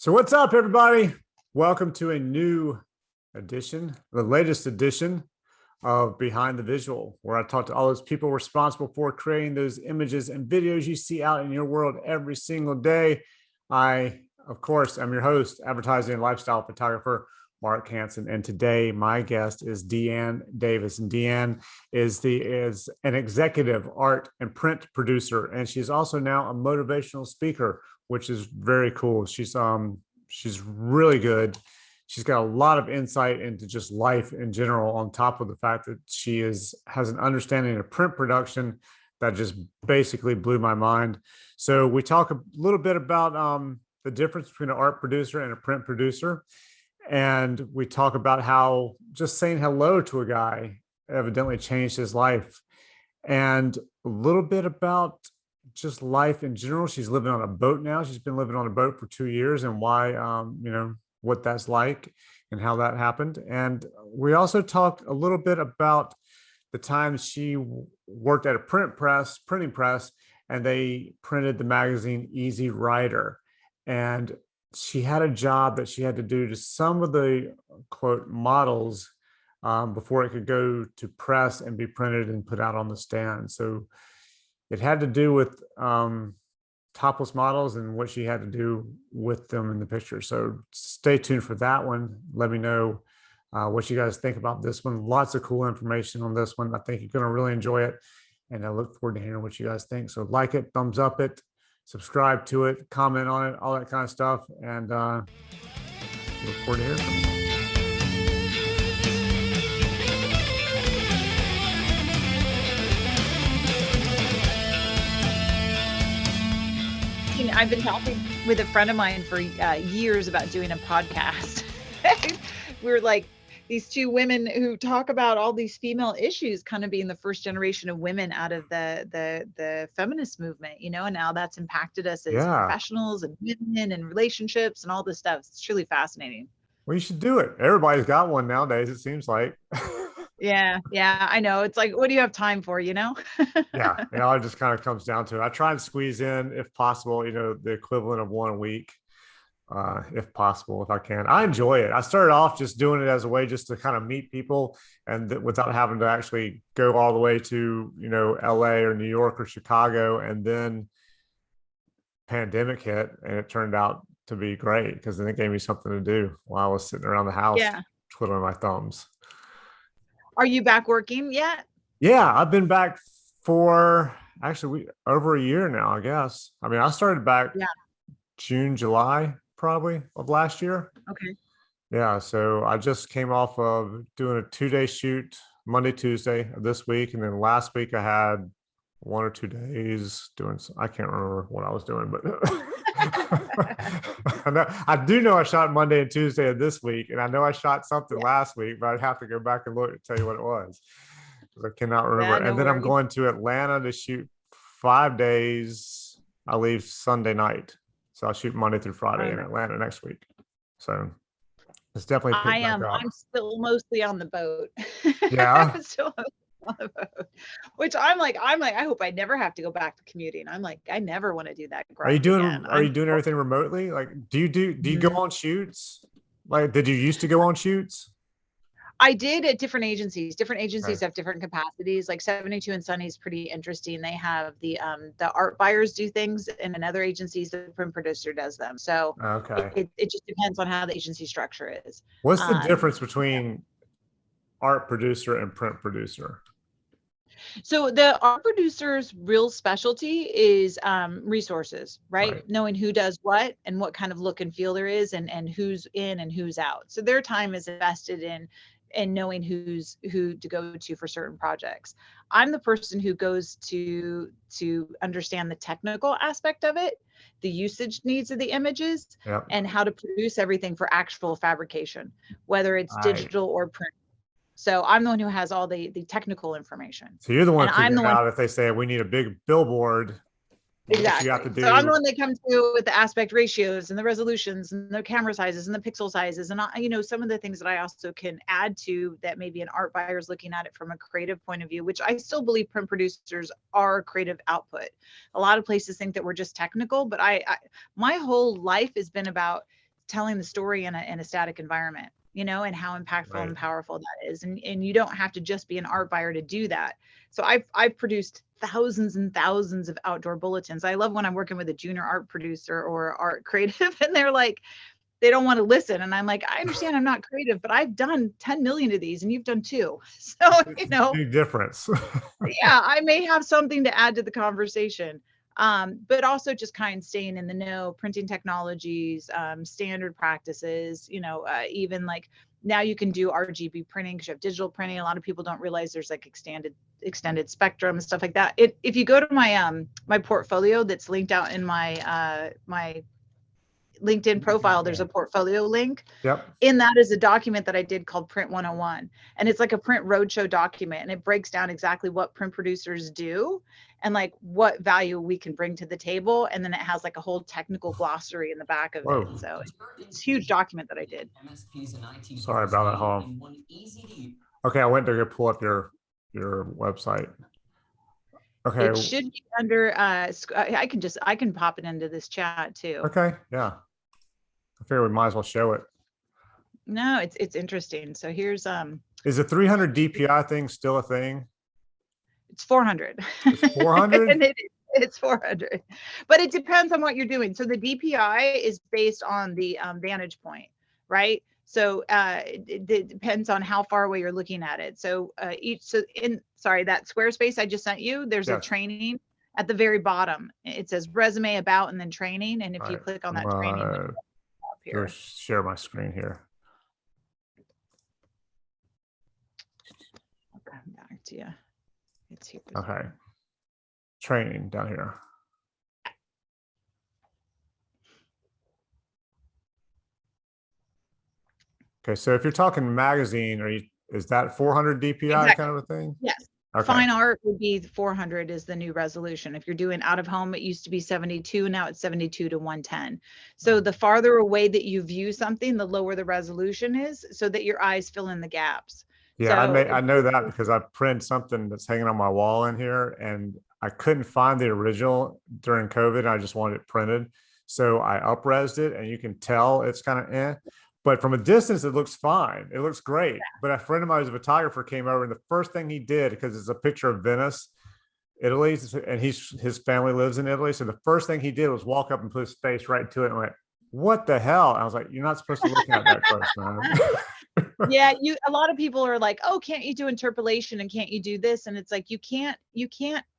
So what's up, everybody? Welcome to a new edition, the latest edition of Behind the Visual, where I talk to all those people responsible for creating those images and videos you see out in your world every single day. I, of course, am your host, advertising and lifestyle photographer, Mark Hansen. And today my guest is Dee Ann Davis. And Dee Ann is an executive art and print producer. And she's also now a motivational speaker, which is very cool. She's really good. She's got a lot of insight into just life in general, on top of the fact that she has an understanding of print production that just basically blew my mind. So we talk a little bit about the difference between an art producer and a print producer. And we talk about how just saying hello to a guy evidently changed his life, and a little bit about just life in general. She's living on a boat now. She's been living on a boat for 2 years, and why, what that's like and how that happened. And we also talked a little bit about the time she worked at a printing press, and they printed the magazine Easy Rider. And she had a job that she had to do to some of the quote models before it could go to press and be printed and put out on the stand. So it had to do with topless models and what she had to do with them in the picture. So stay tuned for that one. Let me know what you guys think about this one. Lots of cool information on this one. I think you're going to really enjoy it. And I look forward to hearing what you guys think. So like it, thumbs up it, subscribe to it, comment on it, all that kind of stuff. And look forward to hearing from you. I've been talking with a friend of mine for years about doing a podcast. We're like these two women who talk about all these female issues, kind of being the first generation of women out of the feminist movement, and now that's impacted us as professionals and women and relationships and all this stuff. It's truly fascinating. Well, you should do it. Everybody's got one nowadays, it seems like. Yeah, I know. It's like, what do you have time for, Yeah, it just kind of comes down to it. I try and squeeze in, if possible, the equivalent of one a week, if possible, if I can. I enjoy it. I started off just doing it as a way just to kind of meet people, and without having to actually go all the way to, LA or New York or Chicago. And then pandemic hit, and it turned out to be great because then it gave me something to do while I was sitting around the house twiddling my thumbs. Are you back working yet? Yeah, I've been back for actually over a year now, I guess. I mean, I started back June, July probably of last year. Okay. Yeah, so I just came off of doing a 2-day shoot, Monday, Tuesday of this week. And then last week I had 1 or 2 days doing, I can't remember what I was doing, but I do know I shot Monday and Tuesday of this week, and I know I shot something last week, but I'd have to go back and look and tell you what it was, because I cannot remember. And then I'm going to Atlanta to shoot 5 days. I leave Sunday night, so I'll shoot Monday through Friday in Atlanta next week. So it's definitely picked back up. I'm still mostly on the boat. Yeah. I'm still on the boat, which I'm like, I hope I never have to go back to commuting. I'm like, I never want to do that. Are you doing everything remotely? Like, do you go on shoots? Like, did you used to go on shoots? I did at different agencies. Different agencies have different capacities. Like 72 and Sunny is pretty interesting. They have the art buyers do things, and in other agencies, the print producer does them. So it just depends on how the agency structure is. What's the difference between art producer and print producer? So the art producer's real specialty is resources, right? Knowing who does what and what kind of look and feel there is, and who's in and who's out. So their time is invested in knowing who to go to for certain projects. I'm the person who goes to understand the technical aspect of it, the usage needs of the images, and how to produce everything for actual fabrication, whether it's digital or print. So I'm the one who has all the technical information. So you're the one figuring out if they say we need a big billboard. Exactly. You have to do. So I'm the one that comes to with the aspect ratios and the resolutions and the camera sizes and the pixel sizes, and some of the things that I also can add to that maybe an art buyer is looking at it from a creative point of view, which I still believe print producers are creative output. A lot of places think that we're just technical, but I my whole life has been about telling the story in a static environment, you know, and how impactful Right. and powerful that is. And you don't have to just be an art buyer to do that. So I've produced thousands and thousands of outdoor bulletins. I love when I'm working with a junior art producer or art creative and they're like, they don't want to listen. And I'm like, I understand I'm not creative, but I've done 10 million of these and you've done 2. So, you know, Big difference. yeah, I may have something to add to the conversation. But also just kind of staying in the know, printing technologies, standard practices, you know, even like now you can do RGB printing because you have digital printing. A lot of people don't realize there's like extended spectrum and stuff like that. If you go to my my portfolio that's linked out in my my LinkedIn profile, there's a portfolio link. Yep. In that is a document that I did called Print 101. And it's like a print roadshow document. And it breaks down exactly what print producers do and like what value we can bring to the table. And then it has like a whole technical glossary in the back of Whoa. it. So it's a huge document that I did. Sorry about that. Hold on. Okay, I went to go pull up your website. Okay. It should be under I can pop it into this chat too. Okay. Yeah. I figure we might as well show it. No, it's interesting. So here's Is the 300 DPI thing still a thing? It's 400. It's 400? And it's 400. But it depends on what you're doing. So the DPI is based on the vantage point, right? So it depends on how far away you're looking at it. So that Squarespace I just sent you, there's a training at the very bottom. It says resume, about, and then training. And if you click on that training, up here. Share my screen here. I'll come back to you. It's here. Okay. Training down here. Okay, so if you're talking magazine, is that 400 DPI kind of a thing? Yes. Okay. Fine art would be 400 is the new resolution. If you're doing out of home, it used to be 72, now it's 72 to 110. So the farther away that you view something, the lower the resolution is, so that your eyes fill in the gaps. Yeah, so, I know that because I printed something that's hanging on my wall in here, and I couldn't find the original during COVID. I just wanted it printed, so I up-resed it, and you can tell it's kind of eh. But from a distance, it looks fine. It looks great. Yeah. But a friend of mine who's a photographer came over, and the first thing he did, because it's a picture of Venice, Italy, and his family lives in Italy. So the first thing he did was walk up and put his face right to it and went, "What the hell?" And I was like, "You're not supposed to look at that close, man." Yeah, a lot of people are like, "Oh, can't you do interpolation and can't you do this?" And it's like you can't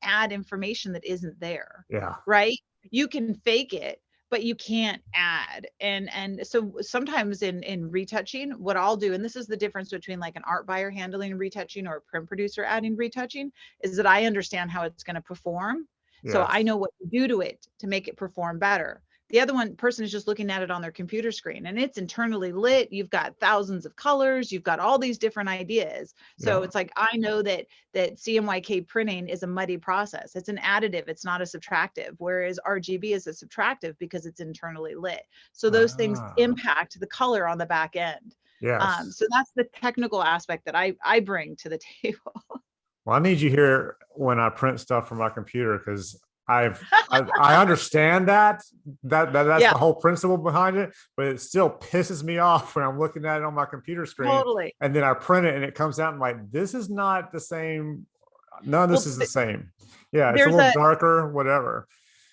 add information that isn't there. Yeah. Right? You can fake it, but you can't add. And so sometimes in retouching, what I'll do, and this is the difference between like an art buyer handling retouching or a print producer adding retouching, is that I understand how it's going to perform. Yes. So I know what to do to it to make it perform better. The other person is just looking at it on their computer screen and it's internally lit. You've got thousands of colors. You've got all these different ideas. So it's like, I know that CMYK printing is a muddy process. It's an additive. It's not a subtractive, whereas RGB is a subtractive because it's internally lit. So those things impact the color on the back end. Yes. So that's the technical aspect that I bring to the table. Well, I need you here when I print stuff from my computer, because I understand that's the whole principle behind it, but it still pisses me off when I'm looking at it on my computer screen. Totally. And then I print it and it comes out and I'm like, this is not the same. None of this is the same. Yeah, it's a little darker, whatever.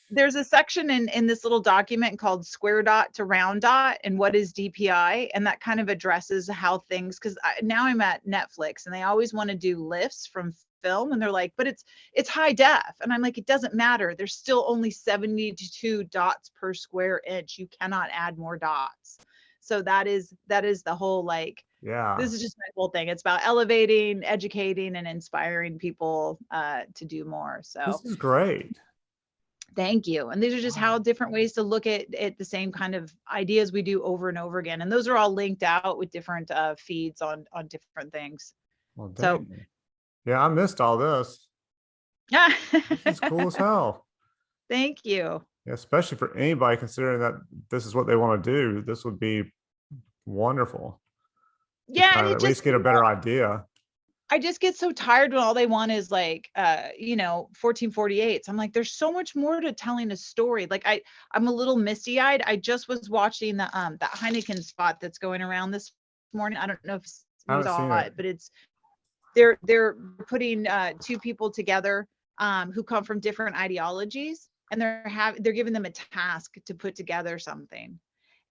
There's a section in this little document called square dot to round dot and what is DPI. And that kind of addresses how things, because now I'm at Netflix and they always want to do lifts from film and they're like, but it's high def. And I'm like, it doesn't matter. There's still only 72 dots per square inch. You cannot add more dots. So that is the whole, like, this is just my whole thing. It's about elevating, educating, and inspiring people to do more. So this is great. Thank you. And these are just how different ways to look at the same kind of ideas we do over and over again. And those are all linked out with different feeds on different things. Well, so yeah, I missed all this. Yeah. This is cool as hell. Thank you. Yeah, especially for anybody considering that this is what they want to do. This would be wonderful. Yeah. And at least get a better idea. I just get so tired when all they want is like 1448s. I'm like, there's so much more to telling a story. Like I'm a little misty-eyed. I just was watching the that Heineken spot that's going around this morning. I don't know if I you haven't seen saw it. it, but it's they're putting two people together who come from different ideologies, and they're giving them a task to put together something,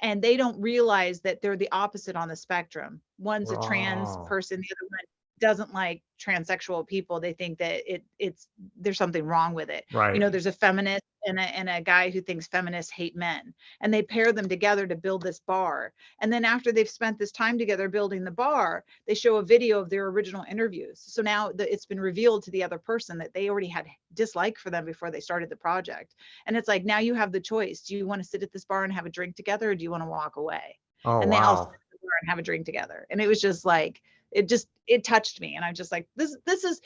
and they don't realize that they're the opposite on the spectrum. One's a trans Oh, person, the other one doesn't like transsexual people. They think that it's there's something wrong with it. right. There's a feminist and a guy who thinks feminists hate men, and they pair them together to build this bar. And then after they've spent this time together building the bar, they show a video of their original interviews. So now it's been revealed to the other person that they already had dislike for them before they started the project. And it's like, now you have the choice. Do you want to sit at this bar and have a drink together, or do you want to walk away? Oh, And they all sit wow. at the bar and have a drink together. And it was just like, it touched me. And I'm just like, this is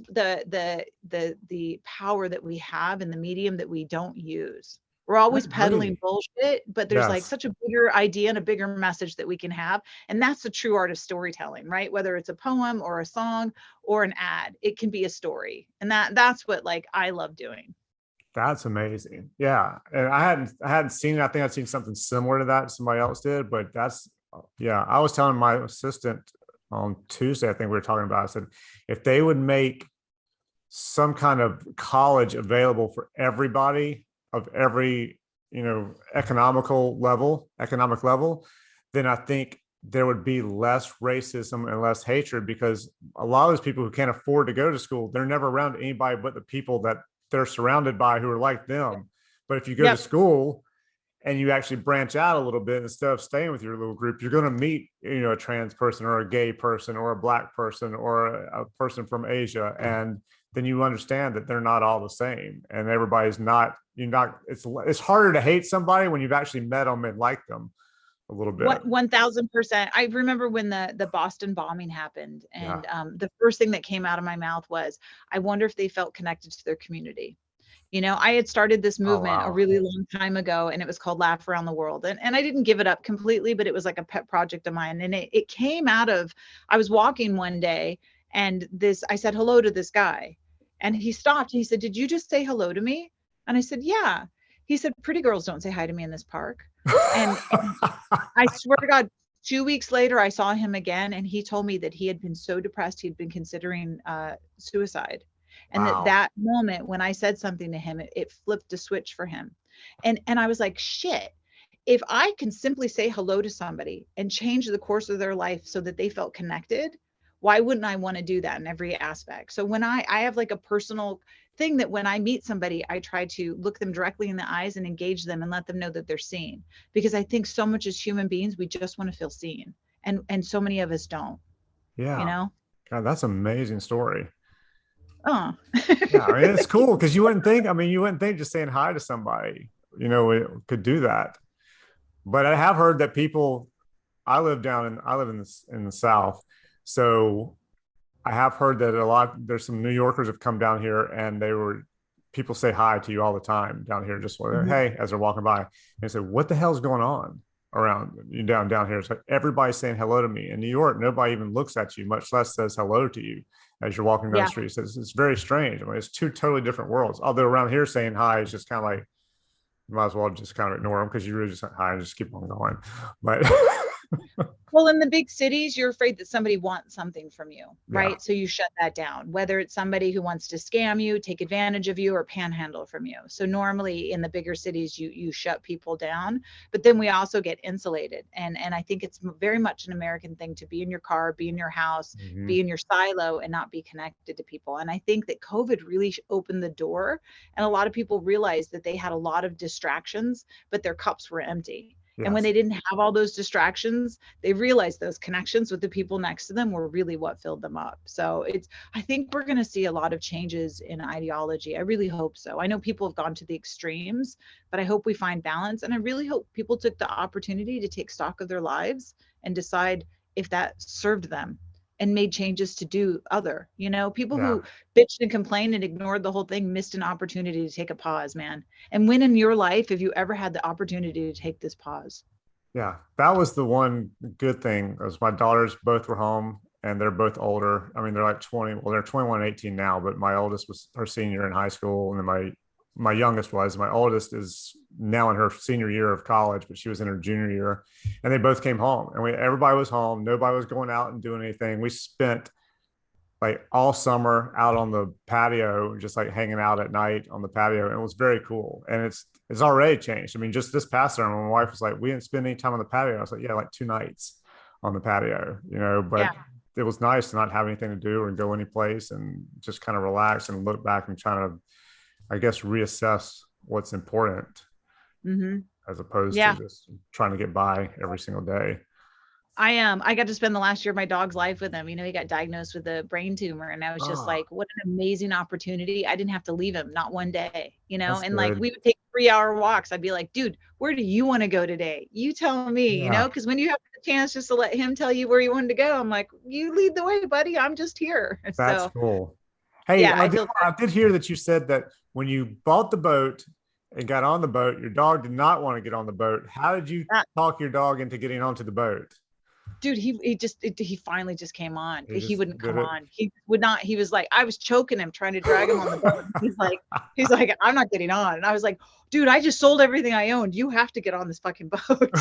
the power that we have in the medium that we don't use. We're I always peddling agree. bullshit, but there's like Yes, such a bigger idea and a bigger message that we can have. And that's the true art of storytelling, right? Whether it's a poem or a song or an ad, it can be a story. And that's what like I love doing. that's amazing. Yeah, and I hadn't seen it. I think I'd seen something similar to that. Somebody else did, but that's yeah. I was telling my assistant on Tuesday. I think we were talking about. I said if they would make some kind of college available for everybody of every economic level, then I think there would be less racism and less hatred, because a lot of those people who can't afford to go to school, they're never around anybody but the people that they're surrounded by who are like them. But if you go to Yep. school and you actually branch out a little bit instead of staying with your little group, you're going to meet a trans person or a gay person or a black person or a person from Asia, and then you understand that they're not all the same, and everybody's not. You're not. It's harder to hate somebody when you've actually met them and like them a little bit. What 1000%. I remember when the Boston bombing happened, Yeah. and the first thing that came out of my mouth was, I wonder if they felt connected to their community. I had started this Oh movement a wow. really long time ago, and it was called Laugh Around the World. And I didn't give it up completely, but it was like a pet project of mine. And it came out of, I was walking one day, and I said hello to this guy, and he stopped. And he said, "Did you just say hello to me?" And I said, "Yeah." He said, "Pretty girls don't say hi to me in this park." And I swear to God, 2 weeks later, I saw him again, and he told me that he had been so depressed, he'd been considering suicide. And Wow. that moment when I said something to him, it flipped a switch for him. And I was like, shit, if I can simply say hello to somebody and change the course of their life so that they felt connected, why wouldn't I want to do that in every aspect? So when I have like a personal thing that when I meet somebody, I try to look them directly in the eyes and engage them and let them know that they're seen. Because I think so much as human beings, we just want to feel seen. And so many of us don't, you Yeah. know? God, that's an amazing story. Oh. Yeah, I mean, it's cool because you wouldn't think. I mean, you wouldn't think just saying hi to somebody, it could do that. But I have heard that people. I live in the South, so I have heard that a lot. There's some New Yorkers have come down here, and people say hi to you all the time down here, just like, Mhm. hey, as they're walking by, and they say, what the hell's going on around you down here? It's like everybody's saying hello to me. In New York, nobody even looks at you, much less says hello to you as you're walking down the Yeah. street. So it's very strange. I mean, it's two totally different worlds. Although around here, saying hi is just kind of like you might as well just kind of ignore them because you really just hi and just keep on going. But Well, in the big cities, you're afraid that somebody wants something from you, yeah, right? So you shut that down, whether it's somebody who wants to scam you, take advantage of you, or panhandle from you. So normally in the bigger cities, you shut people down, but then we also get insulated. And I think it's very much an American thing to be in your car, be in your house, mm-hmm. be in your silo, and not be connected to people. And I think that COVID really opened the door, and a lot of people realized that they had a lot of distractions, but their cups were empty. And when Yes, they didn't have all those distractions, they realized those connections with the people next to them were really what filled them up. So I think we're going to see a lot of changes in ideology. I really hope so. I know people have gone to the extremes, but I hope we find balance. And I really hope people took the opportunity to take stock of their lives and decide if that served them and made changes to do other. People yeah. who bitched and complained and ignored the whole thing missed an opportunity to take a pause, man. And when in your life have you ever had the opportunity to take this pause? Yeah, that was the one good thing. As my daughters both were home, and they're both older. I mean, they're like 20. Well, they're 21 and 18 now, but my oldest was her senior in high school, and then my youngest was. My oldest is now in her senior year of college, but she was in her junior year, and they both came home, and everybody was home. Nobody was going out and doing anything. We spent like all summer out on the patio, just like hanging out at night on the patio. And it was very cool. And it's already changed. I mean, just this past summer, my wife was like, we didn't spend any time on the patio. I was like, yeah, like 2 nights on the patio, but Yeah. it was nice to not have anything to do or go any place and just kind of relax and look back and try to, I guess, reassess what's important Mm-hmm. as opposed to Yeah. just trying to get by every single day. I got to spend the last year of my dog's life with him. He got diagnosed with a brain tumor, and I was just Oh, like, what an amazing opportunity. I didn't have to leave him, not one day, that's and like good. we would take 3-hour walks. I'd be like, dude, where do you want to go today? You tell me, Yeah, because when you have the chance just to let him tell you where you wanted to go, I'm like, you lead the way, buddy. I'm just here. that's So cool. Hey, yeah, I feel I did hear that you said that when you bought the boat and got on the boat, your dog did not want to get on the boat. How did you that, talk your dog into getting onto the boat? dude, he finally just came on. He He just wouldn't did come it. on. He would not. He was like, I was choking him, trying to drag him on the boat. He's like, I'm not getting on. And I was like, dude, I just sold everything I owned. You have to get on this fucking boat.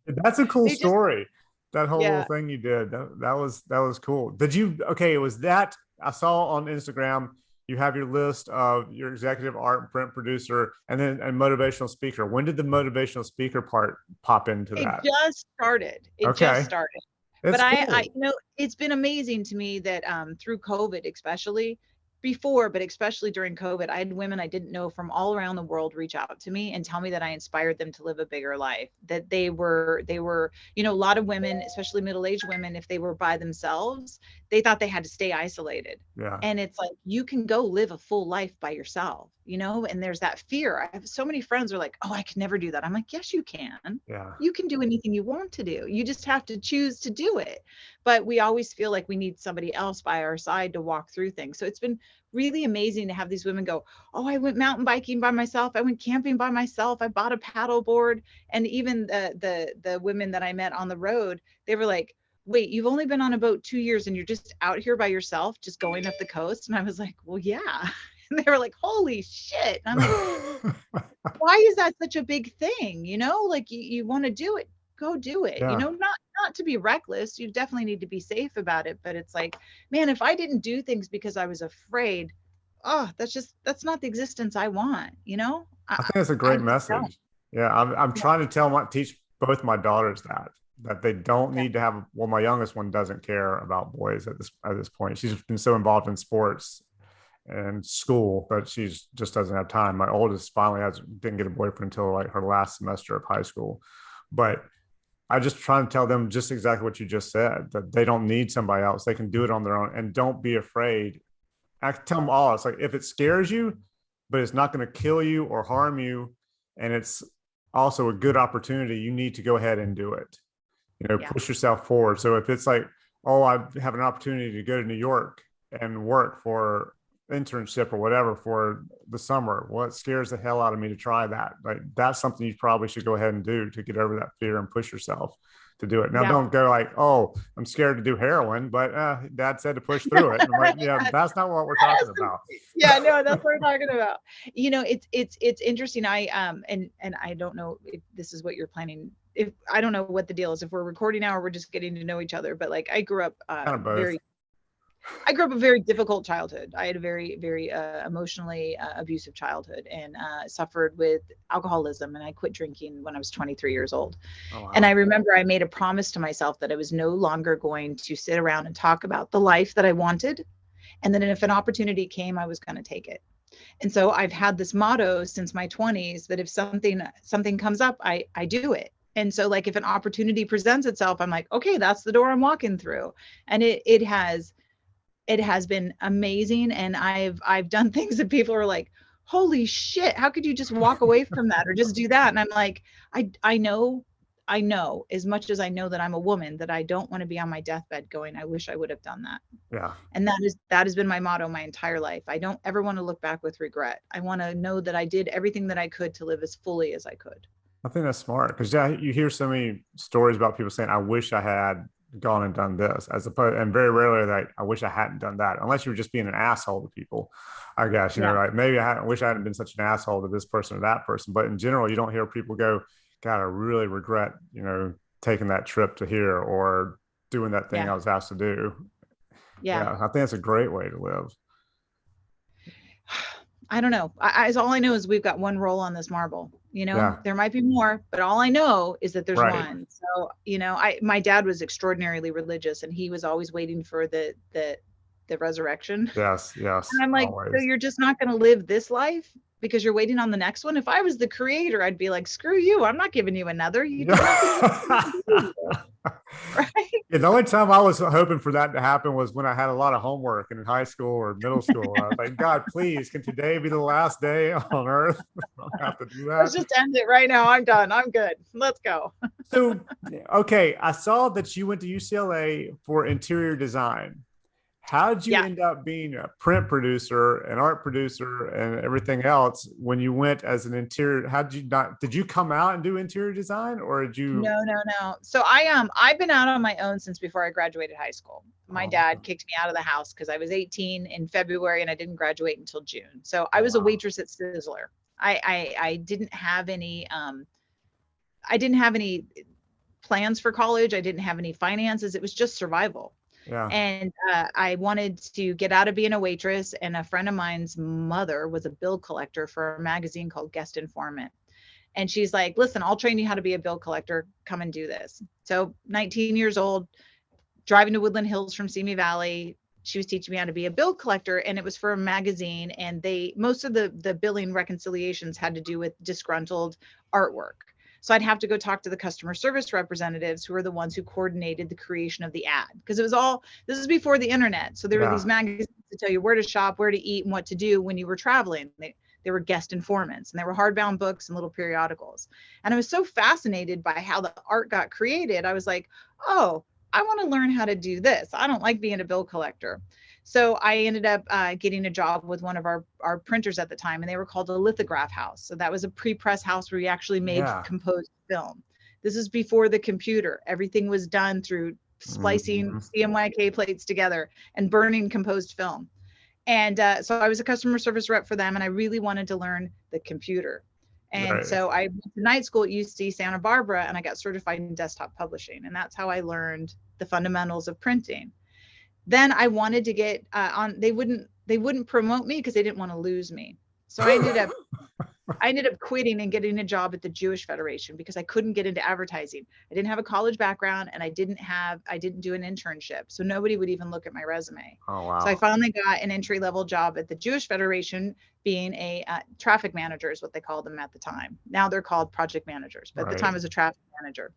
That's a cool They just, story. That whole little yeah. thing you did. That was cool. Did you okay, it was that I saw on Instagram you have your list of your executive art and print producer and then a motivational speaker. When did the motivational speaker part pop into It that? just started. It just Okay. started. But It's cool. it's been amazing to me that through COVID, but especially during COVID, I had women I didn't know from all around the world reach out to me and tell me that I inspired them to live a bigger life. That they were, a lot of women, especially middle-aged women, if they were by themselves, they thought they had to stay isolated. Yeah. And it's like, you can go live a full life by yourself, and there's that fear. I have so many friends who are like, oh, I could never do that. I'm like, yes, you can. Yeah. You can do anything you want to do. You just have to choose to do it. But we always feel like we need somebody else by our side to walk through things. So it's been really amazing to have these women go, oh, I went mountain biking by myself. I went camping by myself. I bought a paddle board. And even the women that I met on the road, they were like, wait, you've only been on a boat 2 years and you're just out here by yourself, just going up the coast. And I was like, well, yeah. And they were like, holy shit. And I'm like, why is that such a big thing? Like you want to do it, go do it, Yeah. not to be reckless. You definitely need to be safe about it. But it's like, man, if I didn't do things because I was afraid, oh, that's not the existence I want, I think it's a I great just don't. message. Yeah, I'm Yeah. trying to teach both my daughters that they don't Yeah. need to have. Well, my youngest one doesn't care about boys at this point. She's been so involved in sports and school that she's just doesn't have time. My oldest finally didn't get a boyfriend until like her last semester of high school, but I just try to tell them just exactly what you just said, that they don't need somebody else. They can do it on their own and don't be afraid. I tell them all, it's like, if it scares you, but it's not going to kill you or harm you, and it's also a good opportunity, you need to go ahead and do it. Yeah. Push yourself forward. So if it's like, oh, I have an opportunity to go to New York and work for internship or whatever for the summer, well, it scares the hell out of me to try that. Like, that's something you probably should go ahead and do to get over that fear and push yourself to do it. Now, Yeah. don't go like, oh, I'm scared to do heroin, but dad said to push through it. And I'm like, yeah, that's not what we're talking about. Yeah, no, that's what we're talking about. It's interesting. And I don't know if this is what you're planning. If I don't know what the deal is, if we're recording now or we're just getting to know each other. But like, Kind of both. I grew up a very difficult childhood. I had a very, very emotionally abusive childhood, and suffered with alcoholism. And I quit drinking when I was 23 years old. Oh, And I wow. remember I made a promise to myself that I was no longer going to sit around and talk about the life that I wanted. And then if an opportunity came, I was going to take it. And so I've had this motto since my 20s that if something comes up, I do it. And so like if an opportunity presents itself, I'm like, okay, that's the door I'm walking through. And it has been amazing. And I've done things that people are like, holy shit, how could you just walk away from that or just do that? And I'm like, I know as much as I know that I'm a woman, that I don't want to be on my deathbed going, I wish I would have done that. Yeah. And that has been my motto my entire life. I don't ever want to look back with regret. I want to know that I did everything that I could to live as fully as I could. I think that's smart because yeah, you hear so many stories about people saying, "I wish I had gone and done this," as opposed, and very rarely that I wish I hadn't done that, unless you're just being an asshole to people. I guess Yeah. like maybe I wish I hadn't been such an asshole to this person or that person, but in general, you don't hear people go, "God, I really regret taking that trip to here or doing that thing Yeah. I was asked to do." Yeah. Yeah, I think that's a great way to live. I don't know. All I know is we've got one roll on this marble. Yeah, There might be more, but all I know is that there's right. one. So, my dad was extraordinarily religious, and he was always waiting for the resurrection. Yes, And yes, I'm like, so always. you're just not going to live this life because you're waiting on the next one? If I was the creator, I'd be like, screw you. I'm not giving you another. You did nothing more than Yeah. you can do, right? Yeah, the only time I was hoping for that to happen was when I had a lot of homework in high school or middle school. I was like, God, please, can today be the last day on earth? I don't have to do Let's that. just end it right now. I'm done. I'm good. Let's go. So, okay, I saw that you went to UCLA for interior design. How did you Yeah. end up being a print producer, an art producer, and everything else when you went as an interior? How did you not? Did you come out and do interior design, or did you? No, no, no. So I've been out on my own since before I graduated high school. My Oh, dad kicked me out of the house because I was 18 in February and I didn't graduate until June. So I oh was a wow. waitress at Sizzler. I didn't have any I didn't have any plans for college. I didn't have any finances. It was just survival. Yeah, And I wanted to get out of being a waitress. And a friend of mine's mother was a bill collector for a magazine called Guest Informant. And she's like, listen, I'll train you how to be a bill collector. Come and do this. So 19 years old, driving to Woodland Hills from Simi Valley. She was teaching me how to be a bill collector, and it was for a magazine. And most of the billing reconciliations had to do with disgruntled artwork. So I'd have to go talk to the customer service representatives who were the ones who coordinated the creation of the ad. Because this is before the internet. So there were yeah, these magazines to tell you where to shop, where to eat, and what to do when you were traveling. They were guest informants, and they were hardbound books and little periodicals. And I was so fascinated by how the art got created. I was like, oh, I want to learn how to do this. I don't like being a bill collector. So I ended up getting a job with one of our printers at the time, and they were called a lithograph house. So that was a pre-press house where we actually made yeah. composed film. This is before the computer. Everything was done through splicing Mhm. CMYK plates together and burning composed film. And so I was a customer service rep for them, and I really wanted to learn the computer. And Right. so I went to night school at UC Santa Barbara, and I got certified in desktop publishing. And that's how I learned the fundamentals of printing. Then I wanted to get on. They wouldn't promote me because they didn't want to lose me. So I ended up quitting and getting a job at the Jewish Federation because I couldn't get into advertising. I didn't have a college background, and I didn't do an internship. So nobody would even look at my resume. Oh So I wow. finally got an entry level job at the Jewish Federation, being a traffic manager is what they called them at the time. Now they're called project managers, but at the time Right. I was a traffic manager.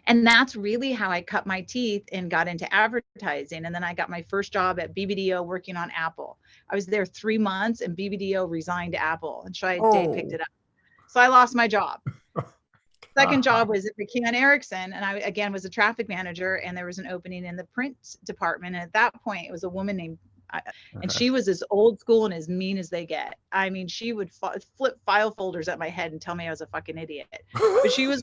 And that's really how I cut my teeth and got into advertising. And then I got my first job at BBDO working on Apple. I was there 3 months, and BBDO resigned to Apple, and Shia Day picked Oh it up. So I lost my job. Second God. job was at McCann Erickson, and I again was a traffic manager, and there was an opening in the print department. And at that point, it was a woman named, and Okay. she was as old school and as mean as they get. I mean, she would flip file folders at my head and tell me I was a fucking idiot. But she was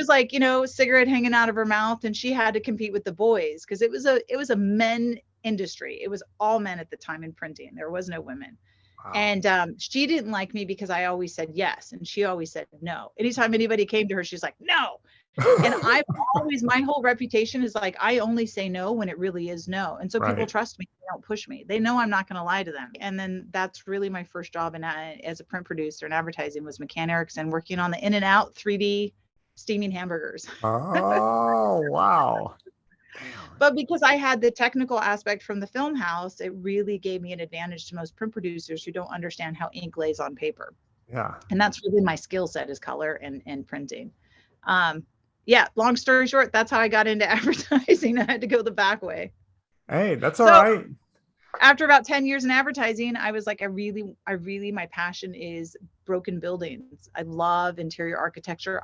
like, cigarette hanging out of her mouth, and she had to compete with the boys because it was a men industry. It was all men at the time in printing. There was no women. Wow. And she didn't like me because I always said yes, and she always said no. Anytime anybody came to her, she's like, no. And my whole reputation is like, I only say no when it really is no. And so people Right. trust me. They don't push me. They know I'm not going to lie to them. And then that's really my first job as a print producer in advertising was McCann Erickson, working on the In-N-Out 3D steaming hamburgers. Oh wow. Damn. But because I had the technical aspect from the film house, it really gave me an advantage to most print producers who don't understand how ink lays on paper. Yeah. And that's really my skill set is color and printing. Yeah, long story short, that's how I got into advertising. I had to go the back way. Hey, that's all So right. after about 10 years in advertising, I was like, my passion is broken buildings. I love interior architecture.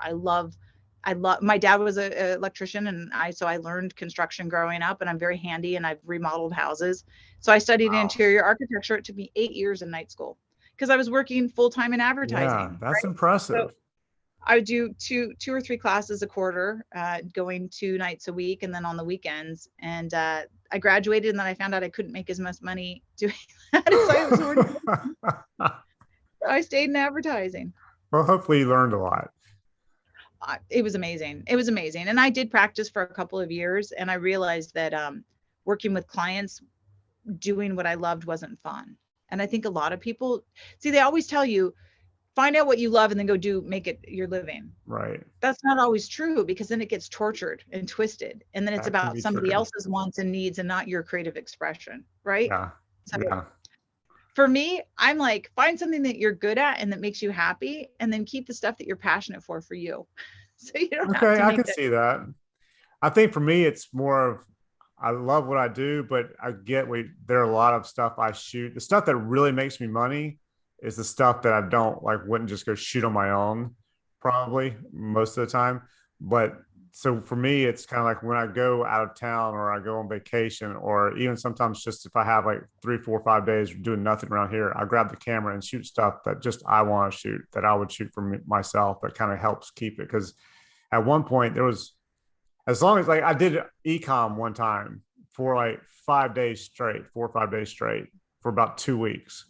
My dad was an electrician, and so I learned construction growing up, and I'm very handy, and I've remodeled houses. So I studied Wow. interior architecture. It took me 8 years in night school because I was working full time in Yeah, advertising. that's Right. So impressive. I would do two or three classes a quarter, going 2 nights a week, and then on the weekends. And I graduated, and then I found out I couldn't make as much money doing that as I was already. I stayed in advertising. Well, hopefully you learned a lot. It was amazing. It was amazing. And I did practice for a couple of years, and I realized that working with clients, doing what I loved wasn't fun. And I think a lot of people see, they always tell you, find out what you love and then go make it your living. Right. That's not always true, because then it gets tortured and twisted. And then it's That can about be somebody true. else's wants and needs and not your creative expression. Right. Yeah. So Yeah. for me, I'm like, find something that you're good at and that makes you happy, and then keep the stuff that you're passionate for you. So you don't have Okay, to I make can that. see that. I think for me, it's more of I love what I do, but I get there are a lot of stuff I shoot. The stuff that really makes me money is the stuff that I don't like, wouldn't just go shoot on my own, probably most of the time. But so for me, it's kind of like when I go out of town or I go on vacation, or even sometimes just if I have like 3, 4, 5 days doing nothing around here, I grab the camera and shoot stuff that just I want to shoot, that I would shoot for myself, that kind of helps keep it. Because at one point there was, as long as like I did ecom one time for like 5 days straight, 4 or 5 days straight for about 2 weeks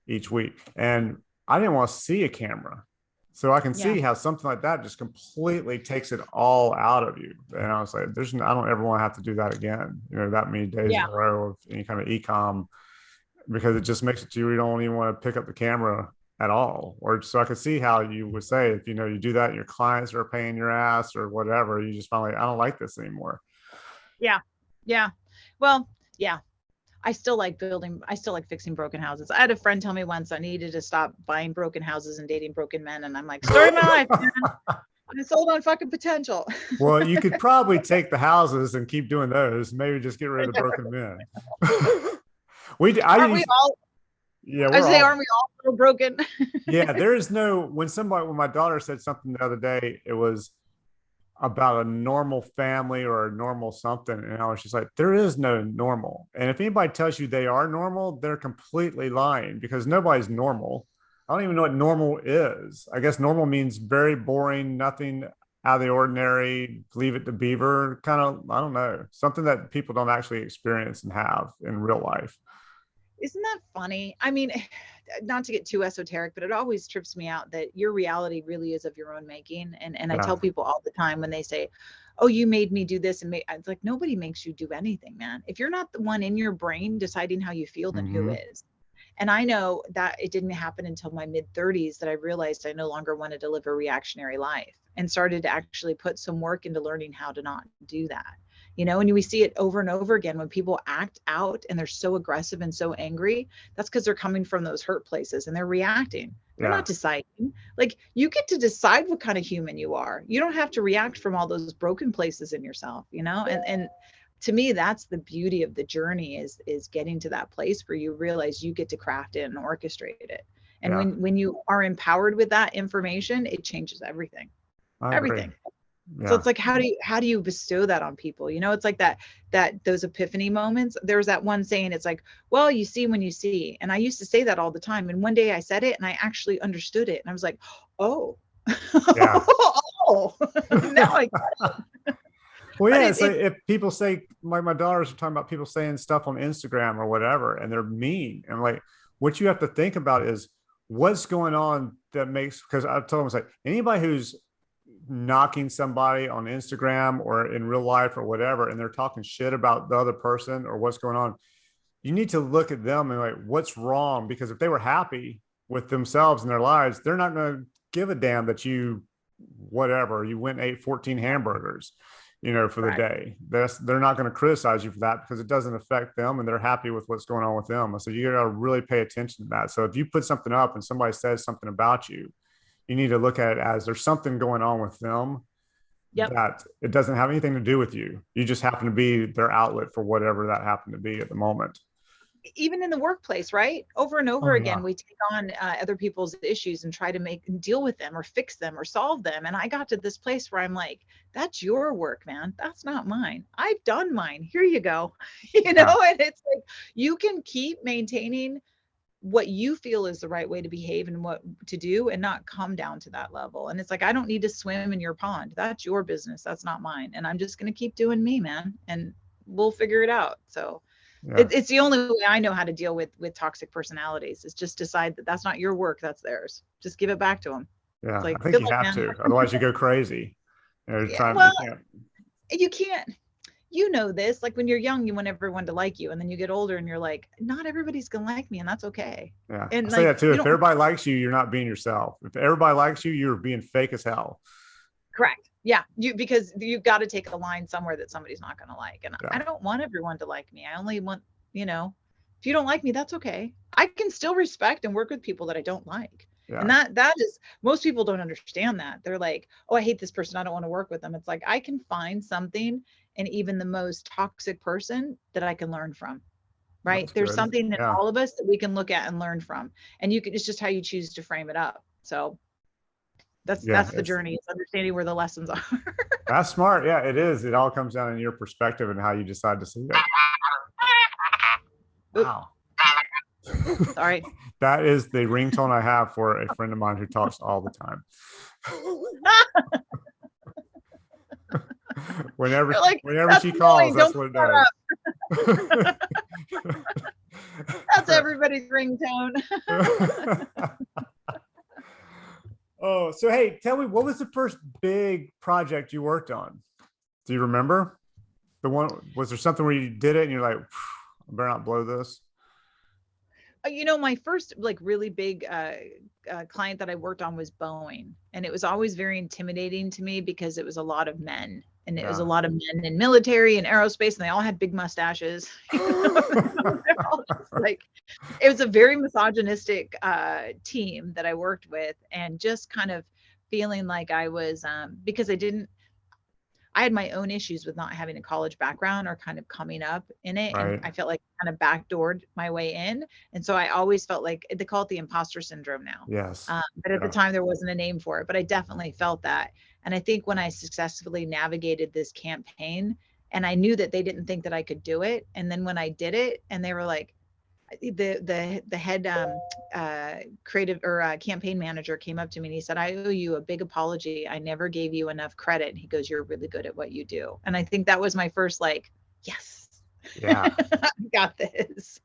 each week. And I didn't want to see a camera. So I can Yeah. see how something like that just completely takes it all out of you. And I was like, I don't ever want to have to do that again, that many days in Yeah. a row of any kind of ecom, because it just makes it to you don't even want to pick up the camera at all. Or so I could see how you would say, if you do that and your clients are paying your ass or whatever, you just finally, I don't like this anymore. Yeah. Yeah. Well, yeah. I still like fixing broken houses. I had a friend tell me once I needed to stop buying broken houses and dating broken men. And I'm like, story of my life, man. I'm sold on fucking potential. Well, you could probably take the houses and keep doing those. Maybe just get rid of the broken men. Aren't we all? Yeah, I we're say, all. aren't we all a little broken? Yeah, there is no. When my daughter said something the other day, it was about a normal family or a normal something, and I was just like, there is no normal. And if anybody tells you they are normal, they're completely lying, because nobody's normal. I don't even know what normal is. I guess normal means very boring, nothing out of the ordinary, leave it to beaver, kind of, I don't know, something that people don't actually experience and have in real life. Isn't that funny? I mean, not to get too esoteric, but it always trips me out that your reality really is of your own making. And I Yeah. tell people all the time when they say, oh, you made me do this, and it's like, nobody makes you do anything, man. If you're not the one in your brain deciding how you feel, then who is? And I know that it didn't happen until my mid 30s that I realized I no longer wanted to live a reactionary life, and started to actually put some work into learning how to not do that. And we see it over and over again when people act out and they're so aggressive and so angry. That's because they're coming from those hurt places and they're reacting. They're not deciding. Like, you get to decide what kind of human you are. You don't have to react from all those broken places in yourself, and to me, that's the beauty of the journey, is getting to that place where you realize you get to craft it and orchestrate it. And Yeah. when you are empowered with that information, it changes everything. I agree. Everything. Yeah. So it's like, how do you bestow that on people? It's like that those epiphany moments. There's that one saying, it's like, well, you see when you see. And I used to say that all the time. And one day I said it and I actually understood it. And I was like, oh, Yeah. oh, now I get it. Well, yeah. So if people say, like my daughters are talking about people saying stuff on Instagram or whatever, and they're mean, and like, what you have to think about is what's going on that makes, because I told them, it's like, anybody who's knocking somebody on Instagram or in real life or whatever, and they're talking shit about the other person or what's going on, you need to look at them and like, what's wrong? Because if they were happy with themselves and their lives, they're not going to give a damn that you went and ate 14 hamburgers, for the day. They're not going to criticize you for that, because it doesn't affect them and they're happy with what's going on with them. So you got to really pay attention to that. So if you put something up and somebody says something about you, you need to look at it as there's something going on with them. Yep. That it doesn't have anything to do with you. You just happen to be their outlet for whatever that happened to be at the moment. Even in the workplace, right? Over and over again, we take on other people's issues and try to deal with them or fix them or solve them. And I got to this place where I'm like, that's your work, man. That's not mine. I've done mine. Here you go. And it's like, you can keep maintaining what you feel is the right way to behave and what to do, and not come down to that level. And it's like, I don't need to swim in your pond. That's your business. That's not mine. And I'm just going to keep doing me, man. And we'll figure it out. So Yeah. it's the only way I know how to deal with toxic personalities, is just decide that that's not your work. That's theirs. Just give it back to them. It's Yeah. I like, think good you luck, have man. to, otherwise you go crazy. You're Yeah, trying, well, you can't. you can't, you know this, like when you're young, you want everyone to like you, and then you get older and you're like, not everybody's gonna like me, and that's okay. Yeah. I And say like, that too. you If don't. everybody likes you, you're not being yourself. If everybody likes you, you're being fake as hell. Correct. Yeah, because you've got to take a line somewhere that somebody's not going to like. And Yeah. I don't want everyone to like me. I only want, you know, if you don't like me, that's okay. I can still respect and work with people that I don't like. And Yeah. that is, most people don't understand that. They're like, oh, I hate this person, I don't want to work with them. It's like, I can find something in even the most toxic person that I can learn from. Right? That's There's good. something in Yeah. all of us that we can look at and learn from. And you can, it's just how you choose to frame it up. So Yeah. that's the journey. It's understanding where the lessons are. That's smart. Yeah, it is. It all comes down in your perspective and how you decide to see it. Wow. Sorry. That is the ringtone I have for a friend of mine who talks all the time. whenever she calls, that's what it does. That's everybody's ringtone. Oh, so hey, tell me, what was the first big project you worked on? Do you remember? The one, was there something where you did it and you're like, I better not blow this? You know, my first like really big client that I worked on was Boeing, and it was always very intimidating to me because it was a lot of men, and it was a Yeah. lot of men in military and aerospace, and they all had big mustaches. They're all just like, it was a very misogynistic team that I worked with, and just kind of feeling like I was because I had my own issues with not having a college background or kind of coming up in it. And Right. I felt like kind of backdoored my way in. And so I always felt like they call it the imposter syndrome now. Yes. But at the time, there wasn't a name for it, but I definitely felt that. And I think when I successfully navigated this campaign, and I knew that they didn't think that I could do it. And then when I did it, and they were like, the head creative or campaign manager came up to me and he said, I owe you a big apology. I never gave you enough credit. And he goes, you're really good at what you do. And I think that was my first like, yes, Yeah. I got this.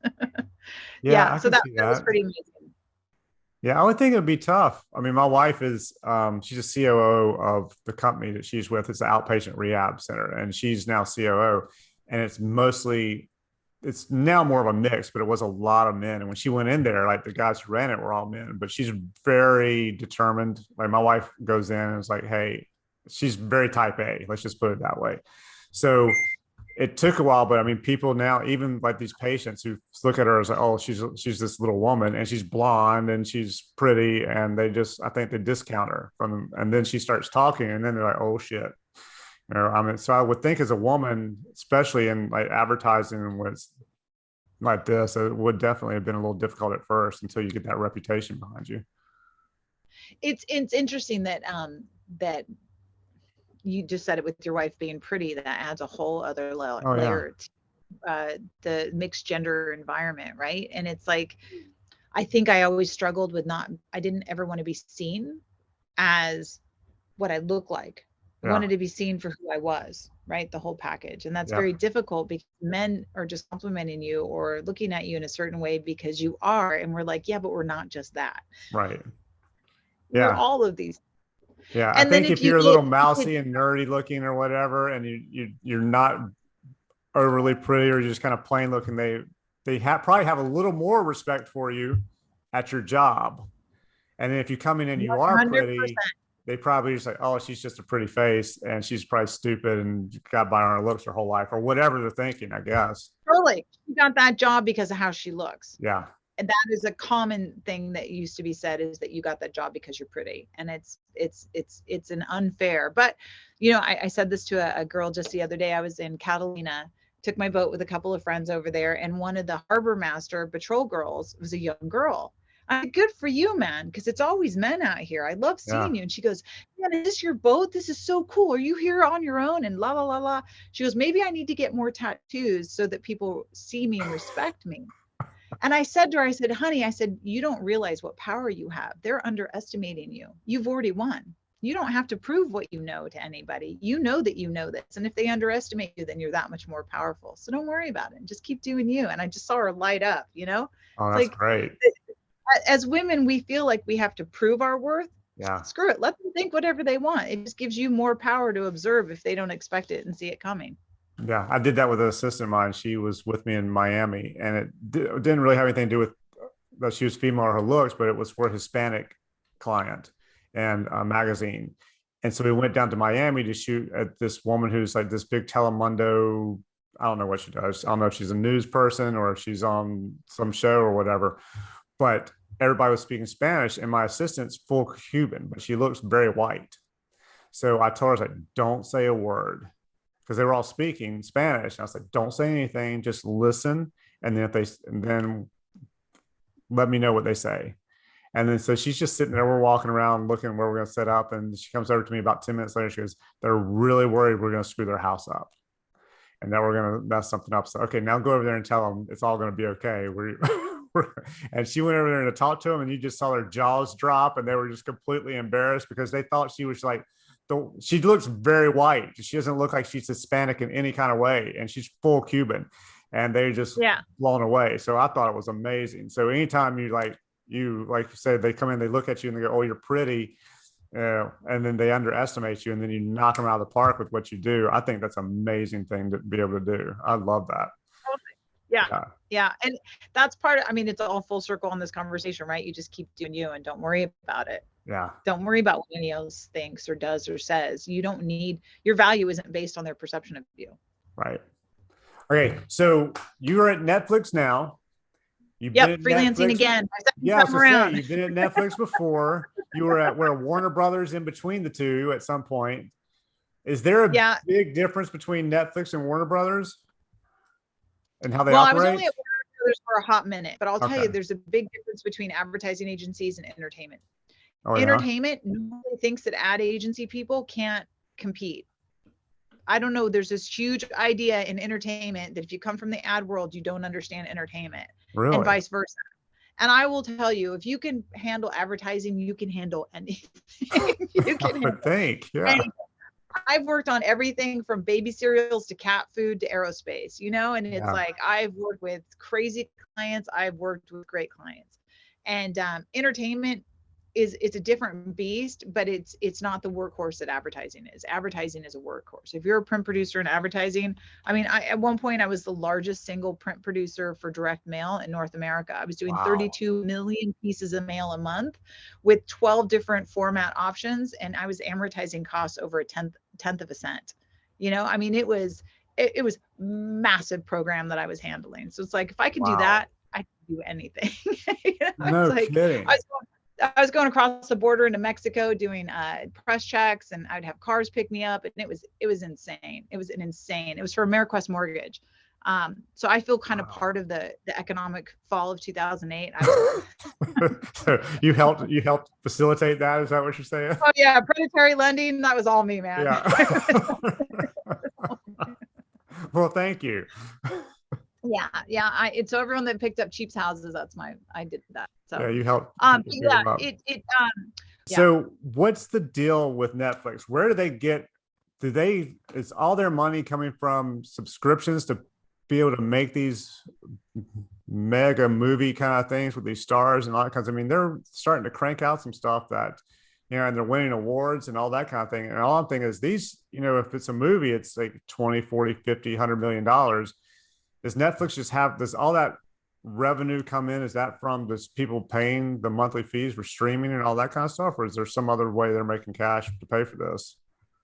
Yeah, I So can that see was that. pretty amazing. Yeah, I would think it'd be tough. I mean, my wife is she's a COO of the company that she's with. It's the outpatient rehab center, and she's now COO. And it's now more of a mix, but it was a lot of men. And when she went in there, like the guys who ran it were all men, but she's very determined. Like my wife goes in and is like, hey, she's very type A. Let's just put it that way. So it took a while, but I mean, people now, even like these patients who look at her as like, oh, she's this little woman and she's blonde and she's pretty, and I think they discount her from them. And then she starts talking, and then they're like, oh shit. I mean, so I would think as a woman, especially in like advertising and what's like this, it would definitely have been a little difficult at first until you get that reputation behind you. It's interesting that that you just said it with your wife being pretty. That adds a whole other Oh yeah. layer to the mixed gender environment, right? And it's like, I think I always struggled with I didn't ever want to be seen as what I look like. I Yeah. wanted to be seen for who I was, right? The whole package. And that's Yep. very difficult because men are just complimenting you or looking at you in a certain way because you are. And we're like, yeah, but we're not just that. Right. We're Yeah. all of these. Yeah. I And then think if if you you're a get, little mousy and nerdy looking or whatever, and you're not overly pretty or you're just kind of plain looking, probably have a little more respect for you at your job. And then if you come in and you are 100%. pretty, they probably just like, oh, she's just a pretty face and she's probably stupid and got by on her looks her whole life or whatever they're thinking, I guess. Totally. She got that job because of how she looks. Yeah. And that is a common thing that used to be said, is that you got that job because you're pretty. And it's an unfair, but you know, I said this to a girl just the other day. I was in Catalina, took my boat with a couple of friends over there, and one of the harbor master patrol girls was a young girl. I said, good for you, man, because it's always men out here. I love seeing Yeah. you. And she goes, man, is this your boat? This is so cool. Are you here on your own? And la la la la. She goes, maybe I need to get more tattoos so that people see me and respect me. And I said to her, I said, honey, I said, you don't realize what power you have. They're underestimating you. You've already won. You don't have to prove what you know to anybody. You know that you know this. And if they underestimate you, then you're that much more powerful. So don't worry about it. Just keep doing you. And I just saw her light up, you know? Oh, It's that's like, great. as women, we feel like we have to prove our worth. Yeah. Screw it. Let them think whatever they want. It just gives you more power to observe if they don't expect it and see it coming. Yeah. I did that with an assistant of mine. She was with me in Miami, and didn't really have anything to do with that she was female or her looks, but it was for a Hispanic client and a magazine. And so we went down to Miami to shoot at this woman who's like this big Telemundo. I don't know what she does. I don't know if she's a news person or if she's on some show or whatever. But everybody was speaking Spanish, and my assistant's full Cuban, but she looks very white. So I told her, I was like, don't say a word, because they were all speaking Spanish. And I was like, don't say anything, just listen. And then and then let me know what they say. And then so she's just sitting there. We're walking around looking where we're going to set up. And she comes over to me about 10 minutes later. She goes, they're really worried we're going to screw their house up and that we're going to mess something up. So, okay, now go over there and tell them it's all going to be okay. And she went over there to talk to them, and you just saw their jaws drop, and they were just completely embarrassed because they thought she was like, she looks very white. She doesn't look like she's Hispanic in any kind of way. And she's full Cuban, and they're just blown away. So I thought it was amazing. So anytime like you said, they come in, they look at you and they go, oh, you're pretty. And then they underestimate you, and then you knock them out of the park with what you do. I think that's an amazing thing to be able to do. I love that. Yeah. And that's part of, I mean, it's all full circle on this conversation, right? You just keep doing you and don't worry about it. Yeah. Don't worry about what anyone else thinks or does or says. You don't need, your value isn't based on their perception of you. Right. Okay. So you're at Netflix now. You've been at freelancing Netflix again. Yeah, so you've been at Netflix before. You were at Warner Brothers in between the two at some point. Is there a big difference between Netflix and Warner Brothers and how they operate? I was only at Warner Brothers for a hot minute, but I'll tell you, there's a big difference between advertising agencies and entertainment. Entertainment normally thinks that ad agency people can't compete. I don't know. There's this huge idea in entertainment that if you come from the ad world, you don't understand entertainment, and vice versa. And I will tell you, if you can handle advertising, you can handle anything. You can anything. I've worked on everything from baby cereals to cat food to aerospace, you know, and it's like, I've worked with crazy clients. I've worked with great clients, and entertainment it's a different beast, but it's not the workhorse that advertising is. Advertising is a workhorse. If you're a print producer in advertising, I mean, at one point I was the largest single print producer for direct mail in North America. I was doing 32 million pieces of mail a month with 12 different format options, and I was amortizing costs over a tenth of a cent. You know, I mean, it was massive program that I was handling. So it's like, if I could do that, I can do anything. You know, no kidding. I was going across the border into Mexico doing press checks, and I'd have cars pick me up, and it was insane. It was for AmeriQuest Mortgage. So I feel kind of part of the economic fall of 2008. So you helped facilitate that? Is that what you're saying? Oh yeah, predatory lending. That was all me, man. Yeah. Well, thank you. Yeah. So everyone that picked up cheap houses, I did that. So yeah, you helped. So what's the deal with Netflix? Where do they get? Is all their money coming from subscriptions to be able to make these mega movie kind of things with these stars and all that kinds? I mean, they're starting to crank out some stuff that, you know, and they're winning awards and all that kind of thing. And all I'm thinking is these, you know, if it's a movie, it's like 20, 40, 50, $100 million. Does Netflix just does all that revenue come in? Is that from just people paying the monthly fees for streaming and all that kind of stuff? Or is there some other way they're making cash to pay for this?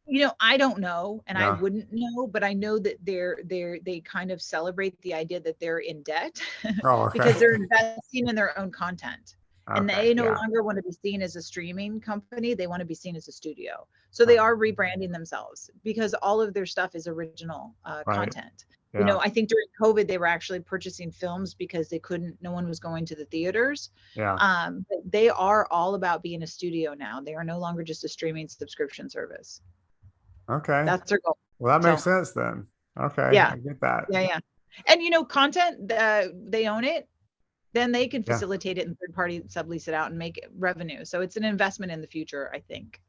You know, I don't know, and I wouldn't know, but I know that they kind of celebrate the idea that they're in debt because they're investing in their own content. And they no longer want to be seen as a streaming company. They want to be seen as a studio. So they are rebranding themselves because all of their stuff is original content. You know, I think during COVID, they were actually purchasing films because no one was going to the theaters. But they are all about being a studio now. They are no longer just a streaming subscription service. Okay. That's their goal. Well, that makes sense then. Okay. Yeah. I get that. Yeah. And, you know, content, they own it. Then they can Yeah. facilitate it and third party sublease it out and make revenue. So it's an investment in the future, I think.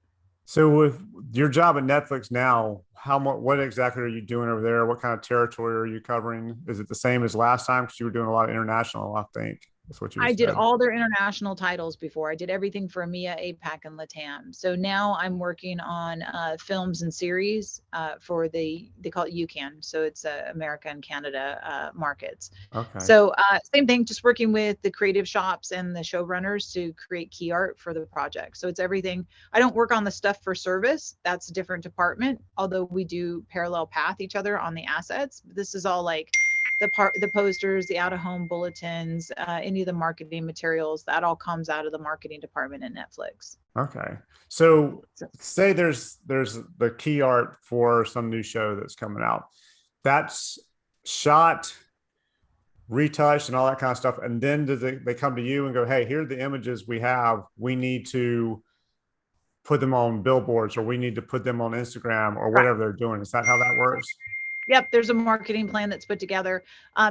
So with your job at Netflix now, how much, what exactly are you doing over there? What kind of territory are you covering? Is it the same as last time? Because you were doing a lot of international, I think. That's what you I did said. all their international titles before. I did everything for EMEA, APAC, and LATAM. So now I'm working on films and series for they call it UCAN. So it's America and Canada markets. Okay. So same thing, just working with the creative shops and the showrunners to create key art for the project. So it's everything. I don't work on the stuff for service. That's a different department, although we do parallel path each other on the assets. This is all like the posters, the out of home bulletins, any of the marketing materials, that all comes out of the marketing department at Netflix. Okay. So So say there's the key art for some new show that's coming out. That's shot, retouched, and all that kind of stuff. And then do they come to you and go, hey, here are the images we have. We need to put them on billboards, or we need to put them on Instagram, or correct. whatever they're doing. Is that how that works? Yep, there's a marketing plan that's put together.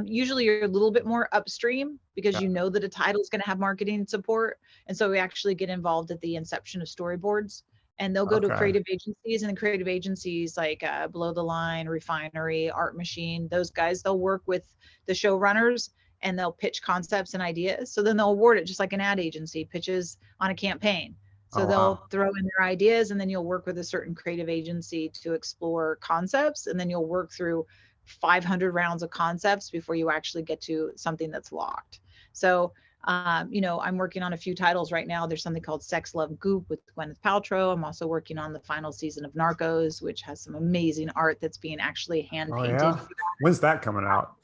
Usually you're a little bit more upstream because Yeah. you know that a title is going to have marketing support. And so we actually get involved at the inception of storyboards, and they'll go to Okay. creative agencies, and the creative agencies like Below the Line, Refinery, Art Machine, those guys, they'll work with the showrunners and they'll pitch concepts and ideas. So then they'll award it just like an ad agency pitches on a campaign. So Oh they'll wow. throw in their ideas, and then you'll work with a certain creative agency to explore concepts, and then you'll work through 500 rounds of concepts before you actually get to something that's locked. So I'm working on a few titles right now. There's something called Sex Love Goop with Gwyneth Paltrow. I'm also working on the final season of Narcos, which has some amazing art that's being actually hand Oh painted. yeah. When's that coming out?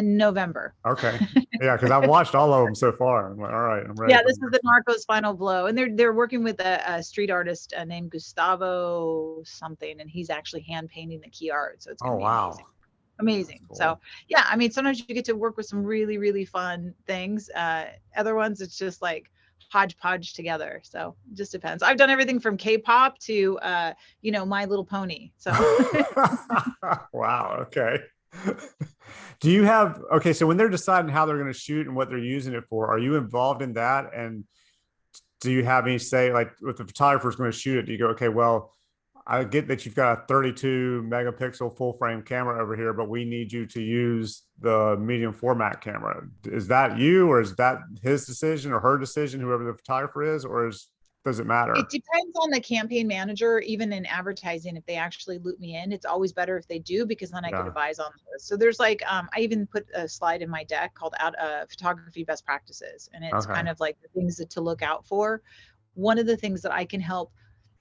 November. Okay. Yeah, because I've watched all of them so far. I'm like, all right, I'm ready Yeah, for this the is the next one. Narcos Final Blow, and they're working with a street artist named Gustavo something, and he's actually hand painting the key art, so it's going Oh to be wow. amazing. That's Amazing. So cool. yeah, I mean, sometimes you get to work with some really really fun things. Other ones, it's just like hodgepodge together. So it just depends. I've done everything from K-pop to My Little Pony. So Wow. Okay. Do you have okay? So when they're deciding how they're going to shoot and what they're using it for, are you involved in that? And do you have any say, like, if the photographer's going to shoot it? Do you go, okay, well, I get that you've got a 32 megapixel full frame camera over here, but we need you to use the medium format camera. Is that you, or is that his decision or her decision, whoever the photographer is, or does it it matter? depends on the campaign manager. Even in advertising, if they actually loop me in, it's always better if they do, because then I could Yeah. advise on this. So there's like I even put a slide in my deck called out photography best practices, and it's Okay. kind of like the things to look out for. One of the things that I can help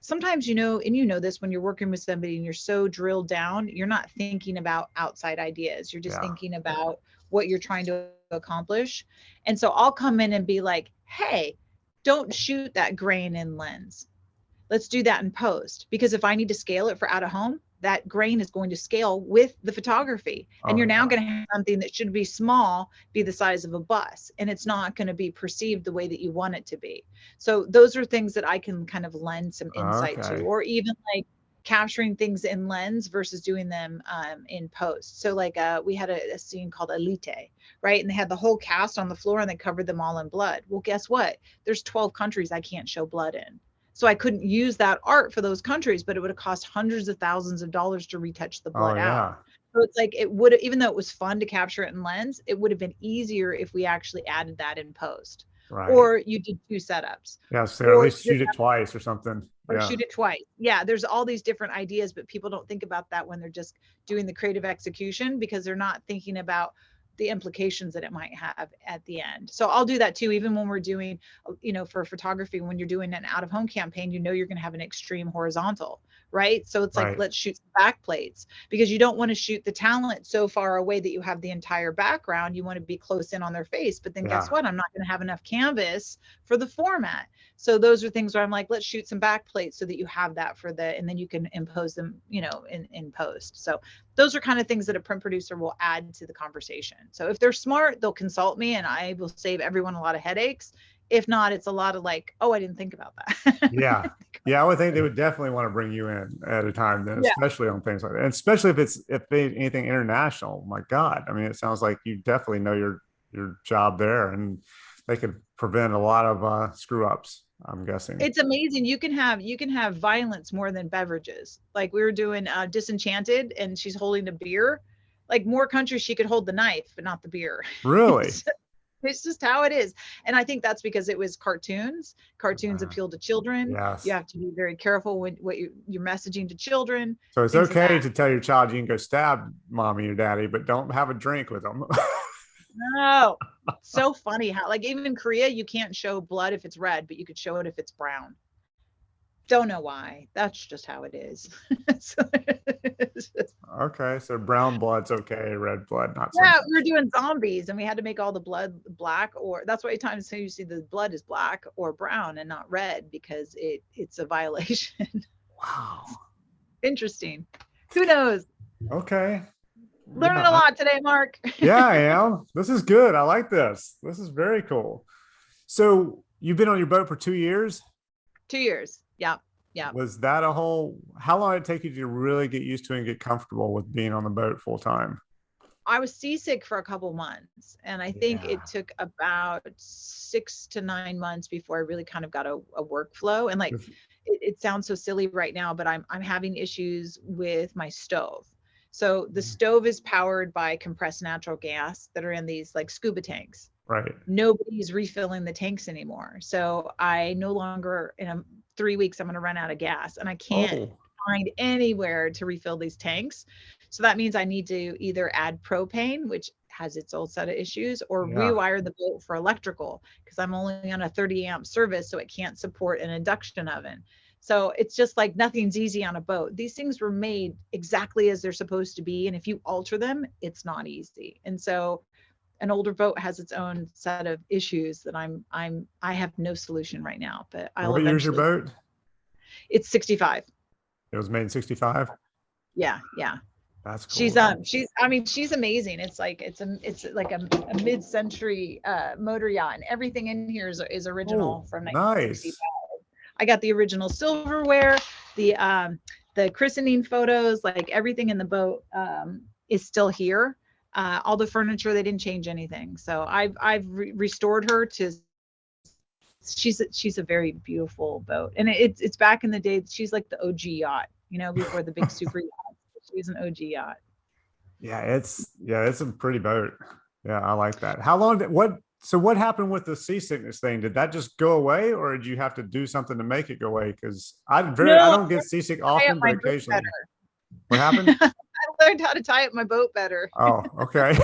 sometimes, and this when you're working with somebody and you're so drilled down, you're not thinking about outside ideas, you're just Yeah. thinking about what you're trying to accomplish. And so I'll come in and be like, hey, don't shoot that grain in lens, let's do that in post, because if I need to scale it for out of home, that grain is going to scale with the photography, and Oh you're now yeah. going to have something that should be small be the size of a bus, and it's not going to be perceived the way that you want it to be. So those are things that I can kind of lend some insight to, Okay. or even like capturing things in lens versus doing them in post. So like we had a scene called Elite, right? And they had the whole cast on the floor and they covered them all in blood. Well, guess what? There's 12 countries I can't show blood in. So I couldn't use that art for those countries, but it would have cost hundreds of thousands of dollars to retouch the Oh blood out. yeah. So it's like it would, even though it was fun to capture it in lens, it would have been easier if we actually added that in post. Right. Or you did two setups, Yeah. So at or least shoot it twice or something. Yeah. shoot it twice. Yeah, there's all these different ideas, but people don't think about that when they're just doing the creative execution, because they're not thinking about the implications that it might have at the end. So I'll do that too, even when we're doing, for photography, when you're doing an out of home campaign, you're going to have an extreme horizontal, right? So it's like, Right. let's shoot some back plates, because you don't want to shoot the talent so far away that you have the entire background. You want to be close in on their face, but then guess Yeah. what? I'm not going to have enough canvas for the format. So those are things where I'm like, let's shoot some back plates so that you have that and then you can impose them, in post. So those are kind of things that a print producer will add to the conversation. So if they're smart, they'll consult me and I will save everyone a lot of headaches. If not, it's a lot of like, oh, I didn't think about that. Yeah. Yeah, I would think they would definitely want to bring you in at a time then, Yeah. especially on things like that. And especially if anything international. My God. I mean, it sounds like you definitely know your job there, and they could prevent a lot of screw ups, I'm guessing. It's amazing. You can have violence more than beverages. Like we were doing Disenchanted, and she's holding a beer. Like more countries, she could hold the knife, but not the beer. Really? it's, it's just how it is. And I think that's because it was cartoons. Cartoons Uh, appeal to children. You yes. have to be very careful when what you're messaging to children, So it's things of okay that. to tell your child you can go stab mommy or daddy, but don't have a drink with them. No, so funny how like even in Korea you can't show blood if it's red, but you could show it if it's brown. Don't know why. That's just how it is. So, Okay, so brown blood's okay, red blood not so yeah, we were much. doing zombies and we had to make all the blood black, or that's why times you see the blood is black or brown and not red because it's a violation. Wow. Interesting. Who knows? Okay. Learning Yeah. a lot today, Mark. Yeah, I am. This is good. I like this. This is very cool. So you've been on your boat for 2 years? 2 years. Yeah. Yeah. Was that a whole, how long did it take you to really get used to and get comfortable with being on the boat full time? I was seasick for a couple months, and I think Yeah. it took about 6 to 9 months before I really kind of got a workflow. And like, it sounds so silly right now, but I'm having issues with my stove. So the stove is powered by compressed natural gas that are in these like scuba tanks. Right. Nobody's refilling the tanks anymore. So I no longer, in 3 weeks, I'm going to run out of gas, and I can't Oh, find anywhere to refill these tanks. So that means I need to either add propane, which has its own set of issues, or yeah. rewire the boat for electrical because I'm only on a 30 amp service, so it can't support an induction oven. So it's just like nothing's easy on a boat. These things were made exactly as they're supposed to be, and if you alter them, it's not easy. And so an older boat has its own set of issues that I have no solution right now, but I'll What year's your eventually. boat? It's 65. It was made in 65. Yeah, yeah. That's She's cool. I mean she's amazing. It's like a mid-century motor yacht, and everything in here is original Oh, from nice. 1965. I got the original silverware, the christening photos, like everything in the boat is still here. All the furniture, they didn't change anything. So I've restored her to. She's a very beautiful boat, and it's back in the day. She's like the OG yacht, before the big super yacht. She's an OG yacht. It's a pretty boat. Yeah, I like that. How long did what happened with the seasickness thing? Did that just go away, or did you have to do something to make it go away? Because I No, don't get seasick tie up often, but my boat occasionally. better. What happened? I learned how to tie up my boat better. Oh, okay.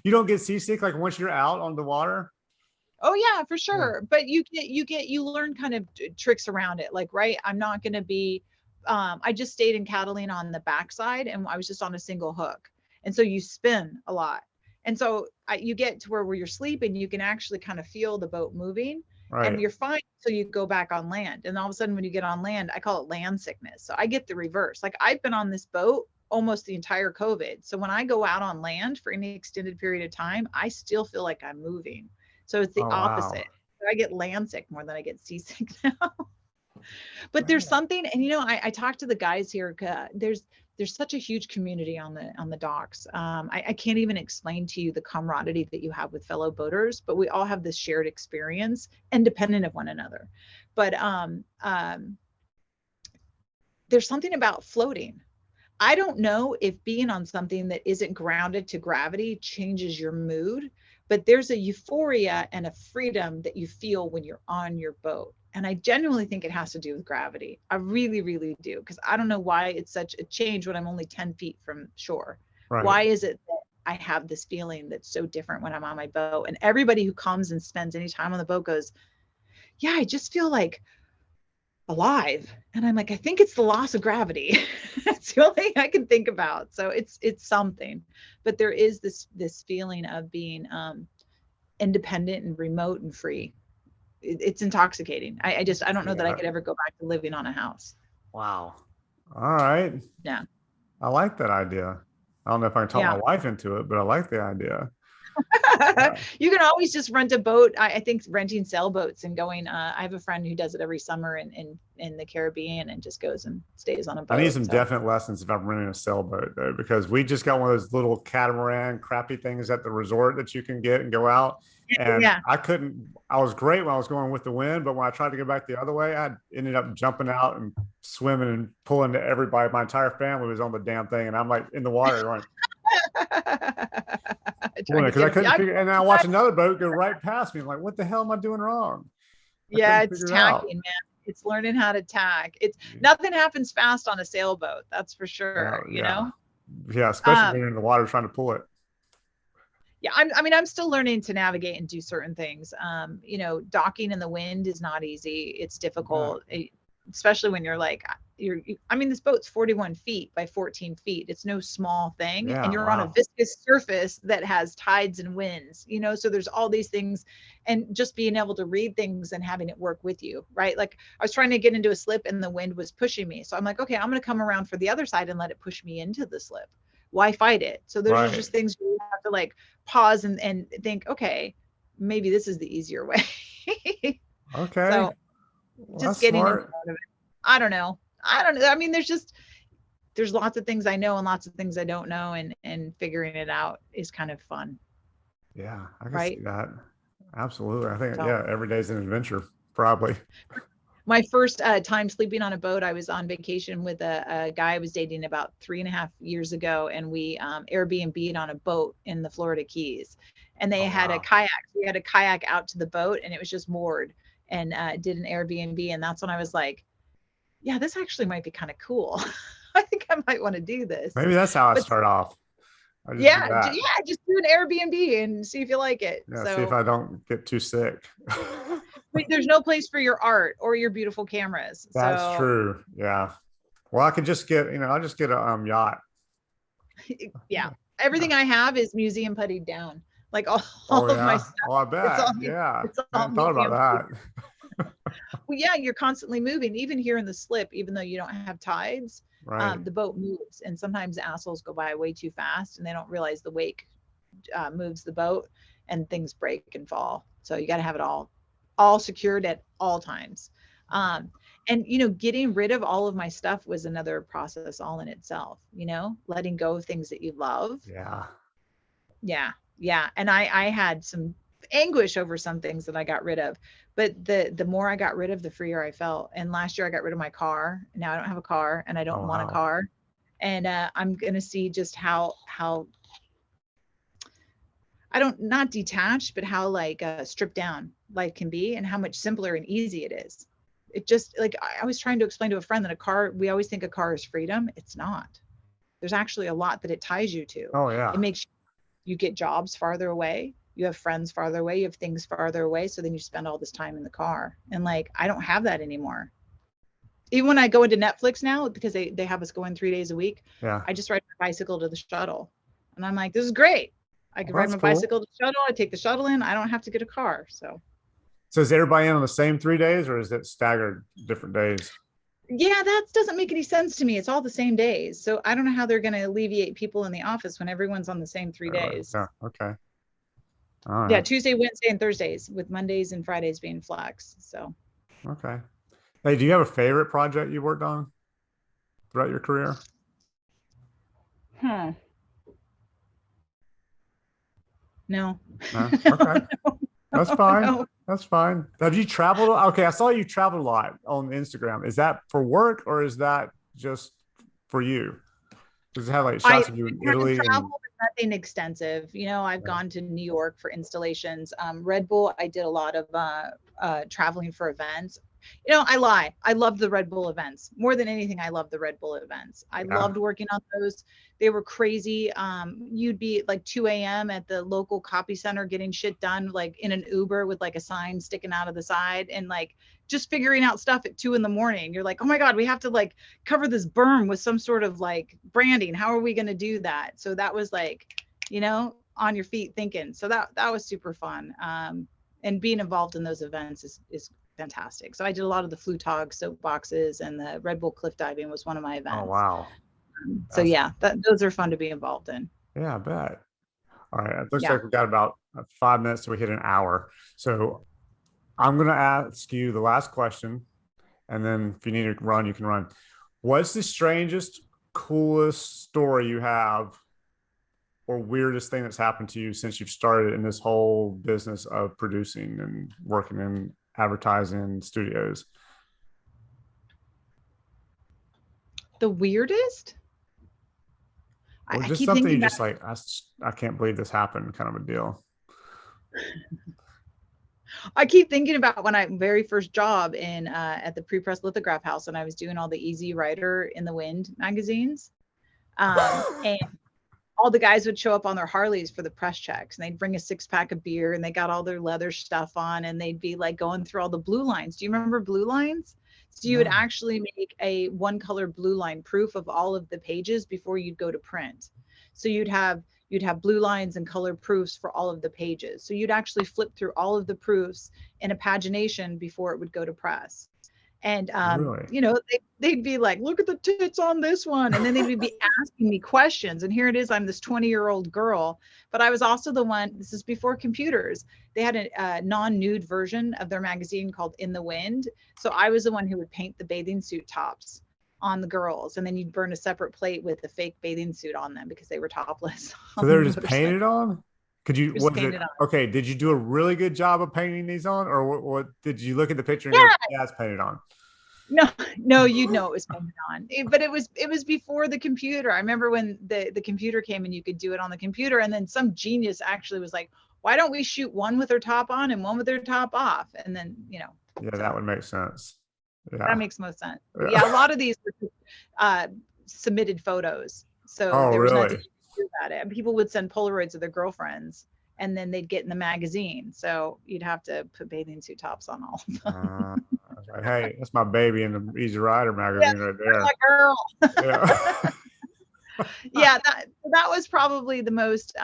You don't get seasick like once you're out on the water? Oh yeah, for Yeah. sure. But you learn kind of tricks around it. Like, right, I'm not going to be. I just stayed in Catalina on the backside, and I was just on a single hook, and so you spin a lot, and so you get to where you're sleeping, you can actually kind of feel the boat moving, and Right. you're fine. So you go back on land, and all of a sudden, when you get on land, I call it land sickness. So I get the reverse. Like I've been on this boat almost the entire COVID. So when I go out on land for any extended period of time, I still feel like I'm moving. So it's the Oh, wow. opposite. I get land sick more than I get seasick now. But there's Man. something, and I talked to the guys here. There's such a huge community on the docks. I can't even explain to you the camaraderie that you have with fellow boaters, but we all have this shared experience, independent of one another. But there's something about floating. I don't know if being on something that isn't grounded to gravity changes your mood, but there's a euphoria and a freedom that you feel when you're on your boat. And I genuinely think it has to do with gravity. I really, really do. Because I don't know why it's such a change when I'm only 10 feet from shore. Right. Why is it that I have this feeling that's so different when I'm on my boat? And everybody who comes and spends any time on the boat goes, yeah, I just feel like alive. And I'm like, I think it's the loss of gravity. That's the only thing I can think about. So it's something, but there is this feeling of being independent and remote and free. It's intoxicating. I don't know that I Yeah. could ever go back to living on a house. Wow. All right. Yeah. I like that idea. I don't know if I can talk Yeah. my wife into it, but I like the idea. Yeah. You can always just rent a boat. I think renting sailboats and going, I have a friend who does it every summer in the Caribbean and just goes and stays on a I need boat. some So definite lessons if I'm renting a sailboat though, because we just got one of those little catamaran crappy things at the resort that you can get and go out. And yeah. I was great when I was going with the wind, but when I tried to go back the other way, I ended up jumping out and swimming and pulling to everybody. My entire family was on the damn thing. And I'm like in the water going, Trying to because I get them. couldn't figure, and then I watched another boat go right past me. I'm like, what the hell am I doing wrong? I Yeah, couldn't it's figure it out. tacking, man. It's learning how to tack. It's nothing happens fast on a sailboat, that's for Yeah, sure, you yeah. know? Yeah, especially when Um, you're in the water trying to pull it. yeah, I mean, I'm still learning to navigate and do certain things. Docking in the wind is not easy. It's Yeah, difficult, especially when you're like, I mean, this boat's 41 feet by 14 feet. It's no small thing. And yeah, you're on a wow. viscous surface that has tides and winds, so there's all these things. And just being able to read things and having it work with you, right? Like I was trying to get into a slip and the wind was pushing me. So I'm like, okay, I'm going to come around for the other side and let it push me into the slip. Why fight it? So those are Right. just things you have to like pause and think, okay, maybe this is the easier way. Okay. So Well, just that's getting into smart. it. I don't know. I don't know. I mean, there's lots of things I know and lots of things I don't know, and figuring it out is kind of fun, Yeah, I can see right? that. Absolutely. I think, So yeah, every day's an adventure, probably. my first time sleeping on a boat, I was on vacation with a guy I was dating about 3.5 years ago, and we Airbnb'd on a boat in the Florida Keys, and they Oh, had a wow. kayak. We had a kayak out to the boat, and it was just moored, and did an Airbnb, and that's when I was like, yeah, this actually might be kind of cool. I think I might want to do this. Maybe that's how I But start off. I just do yeah, that. yeah, just do an Airbnb and see if you like it. Yeah, see if So I don't get too sick. there's no place for your art or your beautiful cameras. That's So true. Yeah. Well, I could just get, I'll just get a yacht. yeah, Yeah. everything I have is museum puttied down. Like all Oh, of my yeah. stuff, Oh, I it's all bet. Yeah. it's I all hadn't thought about museum puttied. that. Well, yeah, you're constantly moving, even here in the slip, even though you don't have tides, Right. the boat moves, and sometimes assholes go by way too fast, and they don't realize the wake moves the boat, and things break and fall. So you got to have it all secured at all times. Um, and getting rid of all of my stuff was another process all in itself. Letting go of things that you love. Yeah. Yeah, yeah. And I had some anguish over some things that I got rid of, but the more I got rid of, the freer I felt. And last year I got rid of my car. Now I don't have a car, and I Oh, don't want a wow. car. And I'm gonna see just how I don't, not detached, but how like stripped down life can be, and how much simpler and easy it is. It just like I was trying to explain to a friend that a car, we always think a car is freedom. It's not. There's actually a lot that it ties you to. Oh, It yeah. makes you get jobs farther away. You have friends farther away. You have things farther away. So then you spend all this time in the car. And like, I don't have that anymore. Even when I go into Netflix now, because they have us going 3 days a week, Yeah. I just ride my bicycle to the shuttle. And I'm like, this is great. I Well, can ride that's my cool. bicycle to the shuttle. I take the shuttle in. I don't have to get a car. So So is everybody in on the same 3 days or is it staggered different days? yeah, that doesn't make any sense to me. It's all the same days. So I don't know how they're going to alleviate people in the office when everyone's on the same three Everybody. days. Yeah. Okay. All Yeah, right. Tuesday, Wednesday, and Thursdays, with Mondays and Fridays being flex. So Okay. Hey, do you have a favorite project you worked on throughout your career? huh. No. No. Okay. no, That's fine. no. That's fine. Have you traveled? Okay, I saw you traveled a lot on Instagram. Is that for work or is that just for you? Does it have like I shots of you in kind of Italy travel, and but nothing extensive. I've uh, gone to New York for installations. Red Bull, I did a lot of traveling for events. I lie. I loved the Red Bull events more than anything. I loved the Red Bull events. I yeah, loved working on those. They were crazy. You'd be at like 2 a.m. at the local copy center getting shit done, like in an Uber with like a sign sticking out of the side, and like just figuring out stuff at 2 in the morning. You're like, oh my God, we have to like cover this berm with some sort of like branding. How are we going to do that? So that was like, on your feet thinking. So that was super fun. And being involved in those events is fantastic. So I did a lot of the Flutog soap boxes, and the Red Bull cliff diving was one of my oh events. wow. So That's yeah, those are fun to be involved in. yeah, I bet. All right. It looks Yeah. like we got about 5 minutes till we hit an hour. So I'm going to ask you the last question. And then if you need to run, you can run. What's the strangest, coolest story you have or weirdest thing that's happened to you since you've started in this whole business of producing and working in advertising studios? The weirdest? Or I just keep something thinking you about. just like, I can't believe this happened kind of a deal. I keep thinking about when I very first job in at the pre-press lithograph house, and I was doing all the Easy Rider in the Wind magazines. And all the guys would show up on their Harleys for the press checks, and they'd bring a 6-pack of beer, and they got all their leather stuff on, and they'd be like going through all the blue lines. Do you remember blue lines? So you would No, actually make a one color blue line proof of all of the pages before you'd go to print. So you'd have blue lines and color proofs for all of the pages. So you'd actually flip through all of the proofs in a pagination before it would go to press. And really? they'd be like, look at the tits on this one, and then they'd be asking me questions, and here it is, I'm this 20-year-old girl, but I was also the one. This is before computers. They had a non-nude version of their magazine called In the Wind, so I was the one who would paint the bathing suit tops on the girls, and then you'd burn a separate plate with the fake bathing suit on them because they were topless So on they the were just motorcycle. painted on? Could you, Just was it, painted on. okay, did you do a really good job of painting these on? Or what did you look at the picture and go, Yeah. yeah, it's painted on? No, no, you'd know it was painted on. But it was before the computer. I remember when the computer came and you could do it on the computer, and then some genius actually was like, why don't we shoot one with her top on and one with her top off? And then, Yeah, that so would make sense. that Yeah. makes most sense. But yeah, a Yeah. lot of these were submitted photos. So Oh, there was nothing really? you could do about it. And people would send Polaroids of their girlfriends, and then they'd get in the magazine. So you'd have to put bathing suit tops on all of them. I was like, hey, that's my baby in the Easy Rider Yeah, magazine right that's there. my girl. Yeah. Yeah, that was probably the most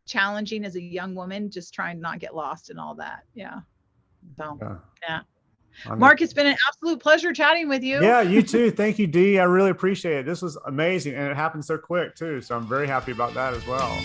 challenging as a young woman, just trying to not get lost in all that. Yeah. So Yeah. yeah. Under- Mark, it's been an absolute pleasure chatting with you. yeah, you too. Thank you, Dee. I really appreciate it. This was amazing. And it happened so quick too. So I'm very happy about that as well.